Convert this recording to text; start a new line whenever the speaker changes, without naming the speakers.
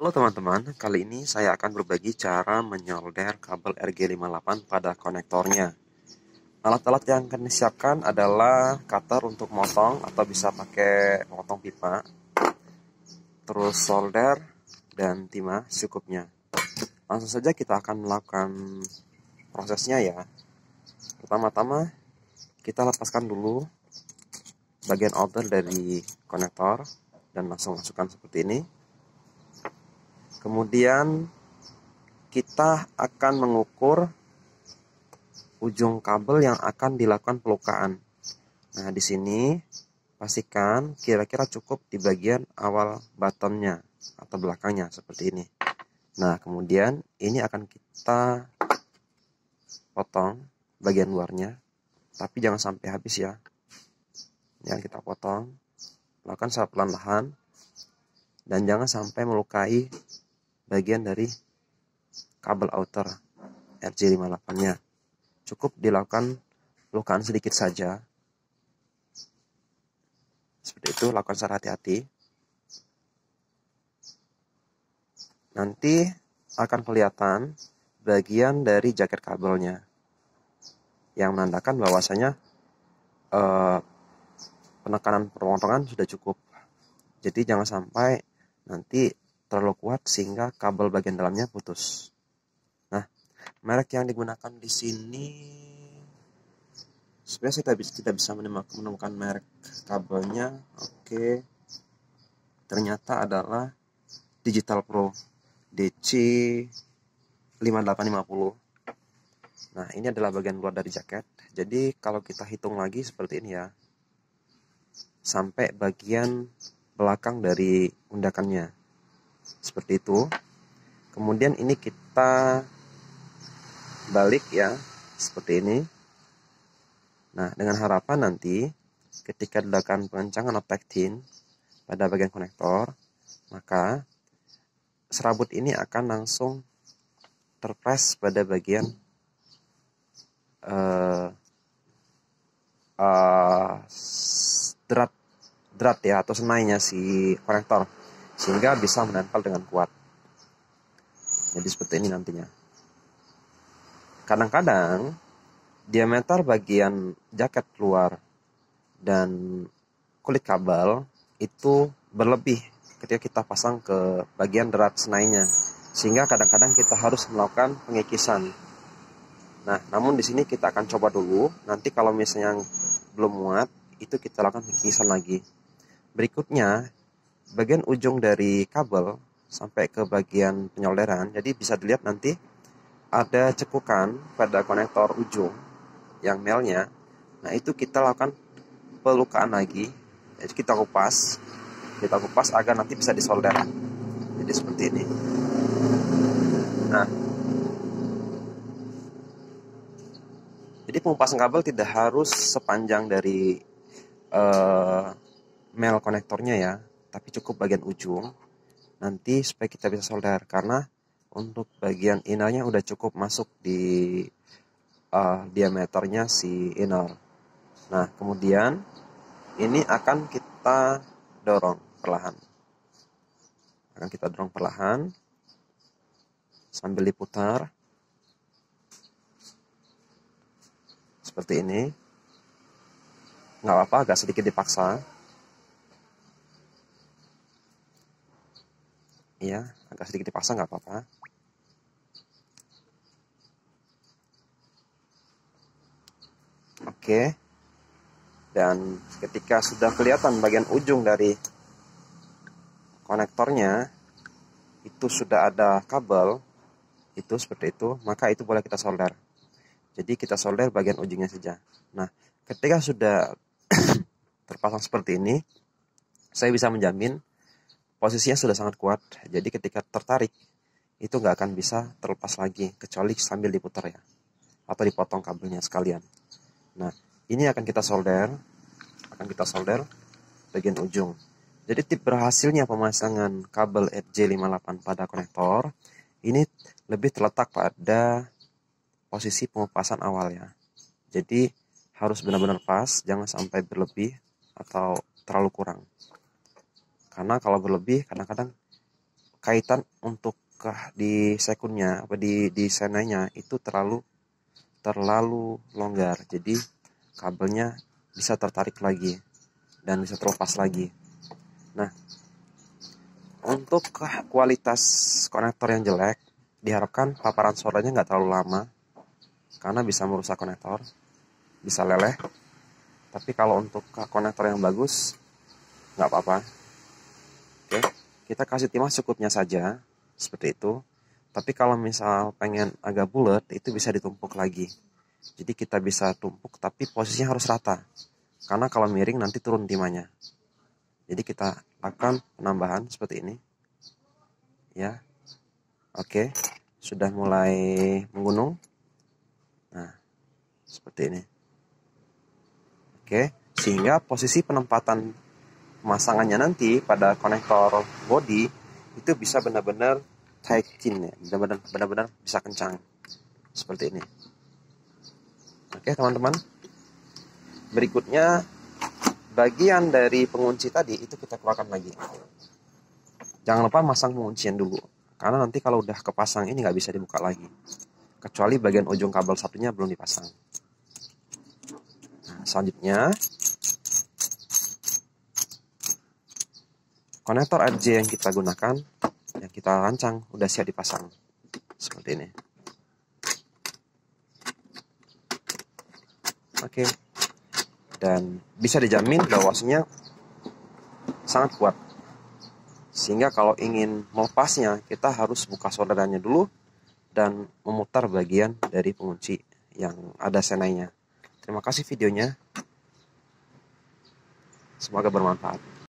Halo teman-teman, kali ini saya akan berbagi cara menyolder kabel RG58 pada konektornya. Alat-alat yang akan disiapkan adalah cutter untuk motong atau bisa pakai motong pipa, terus solder dan timah secukupnya. Langsung saja kita akan melakukan prosesnya ya. Pertama-tama kita lepaskan dulu bagian outer dari konektor dan langsung masukkan seperti ini. Kemudian kita akan mengukur ujung kabel yang akan dilakukan pelukaan. Nah, di sini pastikan kira-kira cukup di bagian awal bottomnya atau belakangnya seperti ini. Nah, kemudian ini akan kita potong bagian luarnya, tapi jangan sampai habis ya. Yang kita potong, lakukan secara perlahan-lahan dan jangan sampai melukai bagian dari kabel outer RJ58-nya. Cukup dilakukan lukaan sedikit saja. Seperti itu, lakukan secara hati-hati. Nanti akan kelihatan bagian dari jaket kabelnya yang menandakan bahwasanya penekanan pemotongan sudah cukup. Jadi jangan sampai nanti terlalu kuat sehingga kabel bagian dalamnya putus. Nah, merek yang digunakan di sini sebenarnya kita bisa menemukan merek kabelnya. Oke. Ternyata adalah Digital Pro DC5850. Nah, ini adalah bagian luar dari jaket. Jadi kalau kita hitung lagi seperti ini ya, sampai bagian belakang dari undakannya seperti itu. Kemudian ini kita balik ya, seperti ini. Nah, dengan harapan nanti ketika dilakukan pengencangan optek-tin pada bagian konektor, maka serabut ini akan langsung terpres pada bagian drat ya, atau senainya si konektor, sehingga bisa menempel dengan kuat. Jadi seperti ini nantinya. Kadang-kadang diameter bagian jaket luar dan kulit kabel itu berlebih ketika kita pasang ke bagian drat senainya, sehingga kadang-kadang kita harus melakukan pengikisan. Nah, namun di sini kita akan coba dulu. Nanti kalau misalnya belum muat, itu kita lakukan pengikisan lagi. Berikutnya, bagian ujung dari kabel sampai ke bagian penyolderan. Jadi bisa dilihat nanti ada cekukan pada konektor ujung yang melnya. Nah, itu kita lakukan pelukaan lagi. Jadi kita kupas agar nanti bisa disolder. Jadi seperti ini. Nah, jadi pengupasan kabel tidak harus sepanjang dari mel konektornya ya, tapi cukup bagian ujung. Nanti supaya kita bisa solder, karena untuk bagian innernya udah cukup masuk di diameternya si inner. Nah, kemudian ini akan kita dorong perlahan. Sambil diputar. Seperti ini. Nggak apa-apa, agak sedikit dipaksa. Iya, agak sedikit dipaksa nggak apa-apa. Oke. Dan ketika sudah kelihatan bagian ujung dari konektornya, itu sudah ada kabel, itu seperti itu, maka itu boleh kita solder. Jadi kita solder bagian ujungnya saja. Nah, ketika sudah terpasang seperti ini, saya bisa menjamin posisinya sudah sangat kuat. Jadi ketika tertarik, itu nggak akan bisa terlepas lagi, kecuali sambil diputar ya, atau dipotong kabelnya sekalian. Nah, ini akan kita solder bagian ujung. Jadi tip berhasilnya pemasangan kabel RJ58 pada konektor ini lebih terletak pada posisi pengupasan awal ya. Jadi harus benar-benar pas, jangan sampai berlebih atau terlalu kurang. Karena kalau berlebih kadang-kadang kaitan untuk di sekunnya apa di senanya itu terlalu longgar, jadi kabelnya bisa tertarik lagi dan bisa terlepas lagi. Nah, untuk kualitas konektor yang jelek, diharapkan paparan solarnya nggak terlalu lama karena bisa merusak konektor, bisa leleh. Tapi kalau untuk konektor yang bagus nggak apa-apa. Oke, kita kasih timah cukupnya saja seperti itu. Tapi kalau misal pengen agak bulat, itu bisa ditumpuk lagi. Jadi kita bisa tumpuk tapi posisinya harus rata. Karena kalau miring nanti turun timahnya. Jadi kita lakukan penambahan seperti ini. Ya. Oke, sudah mulai menggunung. Nah, seperti ini. Oke, sehingga posisi penempatan pemasangannya nanti pada konektor body itu bisa benar-benar tight-in ya, benar-benar bisa kencang seperti ini. Oke teman-teman, berikutnya bagian dari pengunci tadi itu kita keluarkan lagi. Jangan lupa masang penguncian dulu, karena nanti kalau udah kepasang ini nggak bisa dibuka lagi, kecuali bagian ujung kabel satunya belum dipasang. Nah, selanjutnya konektor RJ yang kita gunakan, yang kita rancang, udah siap dipasang seperti ini. Oke, dan bisa dijamin bahwasanya sangat kuat, sehingga kalau ingin melepasnya kita harus buka solderannya dulu dan memutar bagian dari pengunci yang ada senainya. Terima kasih videonya, semoga bermanfaat.